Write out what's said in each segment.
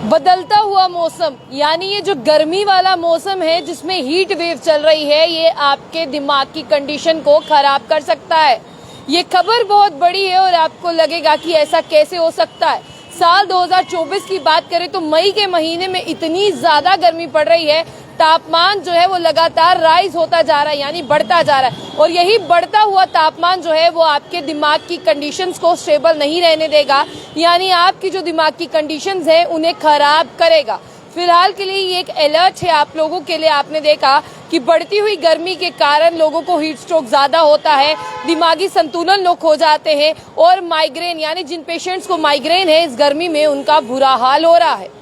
बदलता हुआ मौसम यानी ये जो गर्मी वाला मौसम है जिसमें हीट वेव चल रही है, ये आपके दिमाग की कंडीशन को खराब कर सकता है। ये खबर बहुत बड़ी है और आपको लगेगा कि ऐसा कैसे हो सकता है। साल 2024 की बात करें तो मई के महीने में इतनी ज्यादा गर्मी पड़ रही है, तापमान जो है वो लगातार राइज होता जा रहा है यानी बढ़ता जा रहा है। और यही बढ़ता हुआ तापमान जो है वो आपके दिमाग की कंडीशंस को स्टेबल नहीं रहने देगा, यानी आपकी जो दिमाग की कंडीशंस हैं उन्हें खराब करेगा। फिलहाल के लिए ये एक अलर्ट है आप लोगों के लिए। आपने देखा कि बढ़ती हुई गर्मी के कारण लोगों को हीट स्ट्रोक ज्यादा होता है, दिमागी संतुलन लोग खो जाते हैं और माइग्रेन यानी जिन पेशेंट्स को माइग्रेन है इस गर्मी में उनका बुरा हाल हो रहा है।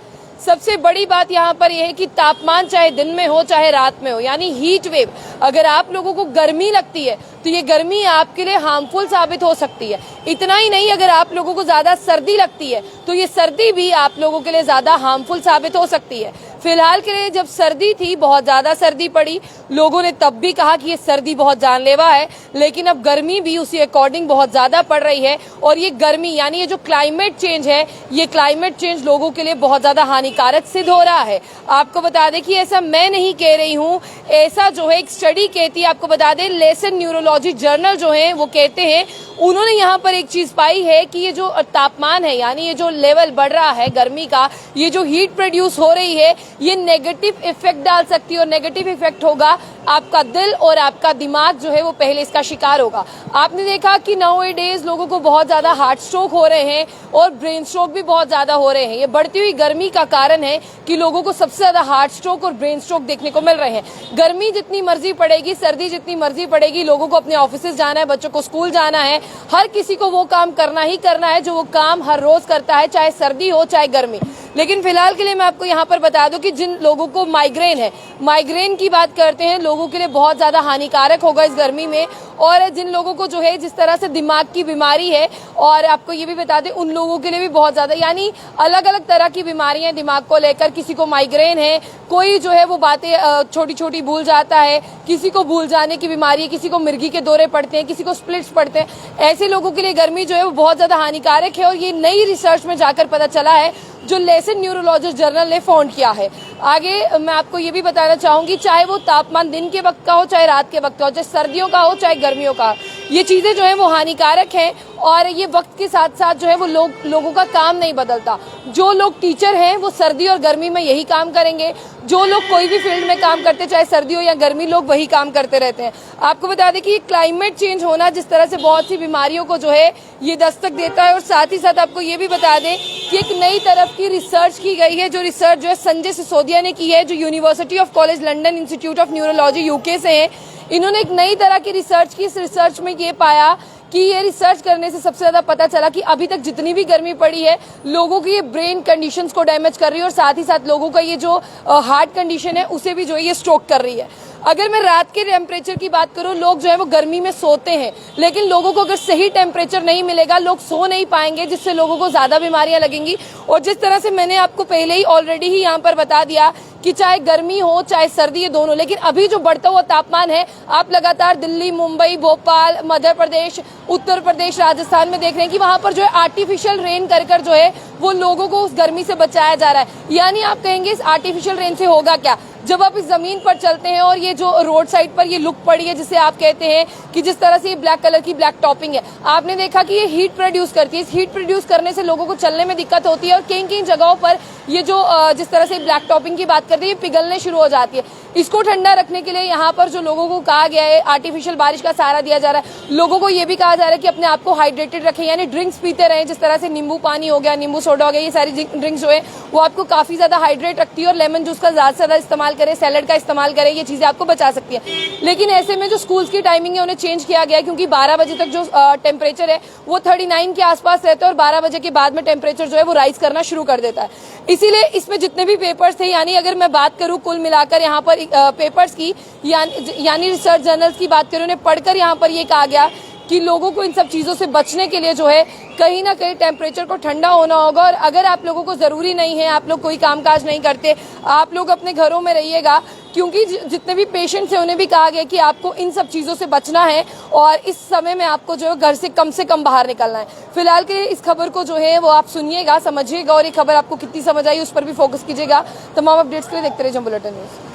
सबसे बड़ी बात यहाँ पर यह है कि तापमान चाहे दिन में हो चाहे रात में हो यानी हीट वेव, अगर आप लोगों को गर्मी लगती है तो ये गर्मी आपके लिए हार्मफुल साबित हो सकती है। इतना ही नहीं, अगर आप लोगों को ज्यादा सर्दी लगती है तो ये सर्दी भी आप लोगों के लिए ज्यादा हार्मफुल साबित हो सकती है। फिलहाल के लिए जब सर्दी थी, बहुत ज्यादा सर्दी पड़ी, लोगों ने तब भी कहा कि ये सर्दी बहुत जानलेवा है, लेकिन अब गर्मी भी उसी अकॉर्डिंग बहुत ज्यादा पड़ रही है। और ये गर्मी यानी ये जो क्लाइमेट चेंज है, ये क्लाइमेट चेंज लोगों के लिए बहुत ज्यादा हानिकारक सिद्ध हो रहा है। आपको बता दें कि ऐसा मैं नहीं कह रही हूँ, ऐसा जो है एक स्टडी कहती है। आपको बता दें लेसन न्यूरोलॉजी जर्नल जो है वो कहते हैं, उन्होंने यहाँ पर एक चीज पाई है कि ये जो तापमान है यानी ये जो लेवल बढ़ रहा है गर्मी का, ये जो हीट प्रोड्यूस हो रही है, ये नेगेटिव इफेक्ट डाल सकती है। और नेगेटिव इफेक्ट होगा आपका दिल और आपका दिमाग जो है वो पहले इसका शिकार होगा। आपने देखा कि नाउ-ए-डेज लोगों को बहुत ज्यादा हार्ट स्ट्रोक हो रहे हैं और ब्रेन स्ट्रोक भी बहुत ज्यादा हो रहे हैं। ये बढ़ती हुई गर्मी का कारण है कि लोगों को सबसे ज्यादा हार्ट स्ट्रोक और ब्रेन स्ट्रोक देखने को मिल रहे हैं। गर्मी जितनी मर्जी पड़ेगी, सर्दी जितनी मर्जी पड़ेगी, लोगों को अपने ऑफिस जाना है, बच्चों को स्कूल जाना है, हर किसी को वो काम करना ही करना है जो वो काम हर रोज करता है, चाहे सर्दी हो चाहे गर्मी। लेकिन फिलहाल के लिए मैं आपको यहाँ पर बता दूं कि जिन लोगों को माइग्रेन है, माइग्रेन की बात करते हैं, लोगों के लिए बहुत ज्यादा हानिकारक होगा इस गर्मी में। और जिन लोगों को जो है जिस तरह से दिमाग की बीमारी है, और आपको ये भी बता दें उन लोगों के लिए भी बहुत ज्यादा, यानी अलग अलग तरह की बीमारियां दिमाग को लेकर, किसी को माइग्रेन है, कोई जो है वो बातें छोटी छोटी भूल जाता है, किसी को भूल जाने की बीमारी है, किसी को मिर्गी के दौरे पड़ते हैं, किसी को स्प्लिट्स पड़ते हैं। ऐसे लोगों के लिए गर्मी जो है वो बहुत ज्यादा हानिकारक है और ये नई रिसर्च में जाकर पता चला है जो लेसन न्यूरोलॉजिस्ट जर्नल ने फाउंड किया है। आगे मैं आपको ये भी बताना चाहूंगी, चाहे वो तापमान दिन के वक्त का हो चाहे रात के वक्त का हो, चाहे सर्दियों का हो चाहे गर्मियों का, ये चीजें जो है वो हानिकारक हैं और ये वक्त के साथ साथ जो है वो लोगों का काम नहीं बदलता। जो लोग टीचर हैं वो सर्दी और गर्मी में यही काम करेंगे, जो लोग कोई भी फील्ड में काम करते चाहे सर्दी हो या गर्मी, लोग वही काम करते रहते हैं। आपको बता दें कि ये क्लाइमेट चेंज होना जिस तरह से बहुत सी बीमारियों को जो है ये दस्तक देता है। और साथ ही साथ आपको ये भी बता दें कि एक नई तरफ की रिसर्च की गई है, जो रिसर्च जो है संजय सिसोदिया ने की है, जो university of college London institute of neurology UK से है। इन्होंने एक नई तरह की रिसर्च की। इस रिसर्च में ये पाया कि ये रिसर्च करने से सबसे ज्यादा पता चला कि अभी तक जितनी भी गर्मी पड़ी है, लोगों की ये ब्रेन कंडीशंस को डैमेज कर रही है और साथ ही साथ लोगों का ये जो हार्ट कंडीशन है उसे भी जो है ये स्ट्रोक कर रही है। अगर मैं रात के टेम्परेचर की बात करूं, लोग जो है वो गर्मी में सोते हैं, लेकिन लोगों को अगर सही टेम्परेचर नहीं मिलेगा, लोग सो नहीं पाएंगे, जिससे लोगों को ज्यादा बीमारियां लगेंगी। और जिस तरह से मैंने आपको पहले ही ऑलरेडी ही यहाँ पर बता दिया कि चाहे गर्मी हो चाहे सर्दी, ये दोनों, लेकिन अभी जो बढ़ता हुआ तापमान है, आप लगातार दिल्ली, मुंबई, भोपाल, मध्य प्रदेश, उत्तर प्रदेश, राजस्थान में देख रहे हैं कि वहां पर जो है आर्टिफिशियल रेन कर जो है वो लोगों को उस गर्मी से बचाया जा रहा है। यानी आप कहेंगे इस आर्टिफिशियल रेन से होगा क्या? जब आप इस जमीन पर चलते हैं और ये जो रोड साइड पर ये लुक पड़ी है, जिसे आप कहते हैं कि जिस तरह से ये ब्लैक कलर की ब्लैक टॉपिंग है, आपने देखा कि ये हीट प्रोड्यूस करती है। इस हीट प्रोड्यूस करने से लोगों को चलने में दिक्कत होती है और कई कई जगहों पर ये जो जिस तरह से ब्लैक टॉपिंग की बात करते हैं, ये पिघलने शुरू हो जाती है। इसको ठंडा रखने के लिए यहाँ पर जो लोगों को कहा गया है, आर्टिफिशियल बारिश का सहारा दिया जा रहा है। लोगों को ये भी कहा जा रहा है कि अपने आप को हाइड्रेटेड रखें, यानी ड्रिंक्स पीते रहें, जिस तरह से नींबू पानी हो गया, नींबू सोडा हो गया, ये सारी ड्रिंक्स जो है वो आपको काफी ज्यादा हाइड्रेट रखती है। और लेमन जूस का ज्यादा से ज्यादा इस्तेमाल करें, सैलेड का इस्तेमाल करें, ये चीजें आपको बचा सकती है। लेकिन ऐसे में जो स्कूल्स की टाइमिंग है उन्हें चेंज किया गया है, क्योंकि 12 बजे तक जो टेम्परेचर है वो 39 के आसपास रहता है और 12 बजे के बाद में टेम्परेचर जो है वो राइज करना शुरू कर देता है। इसीलिए इसमें जितने भी पेपर्स थे, यानी अगर मैं बात करूं कुल मिलाकर यहाँ पर पेपर्स की, यानी रिसर्च जर्नल्स की बात करूं, उन्हें पढ़कर यहाँ पर ये कहा गया कि लोगों को इन सब चीजों से बचने के लिए जो है कहीं ना कहीं टेम्परेचर को ठंडा होना होगा। और अगर आप लोगों को जरूरी नहीं है, आप लोग कोई कामकाज नहीं करते, आप लोग अपने घरों में रहिएगा, क्योंकि जितने भी पेशेंट्स हैं उन्हें भी कहा गया कि आपको इन सब चीज़ों से बचना है और इस समय में आपको जो है घर से कम बाहर निकलना है। फिलहाल के लिए इस खबर को जो है वो आप सुनिएगा, समझिएगा और ये खबर आपको कितनी समझ आई उस पर भी फोकस कीजिएगा। तमाम अपडेट्स के लिए देखते रहिए जंग बुलेटिन न्यूज़।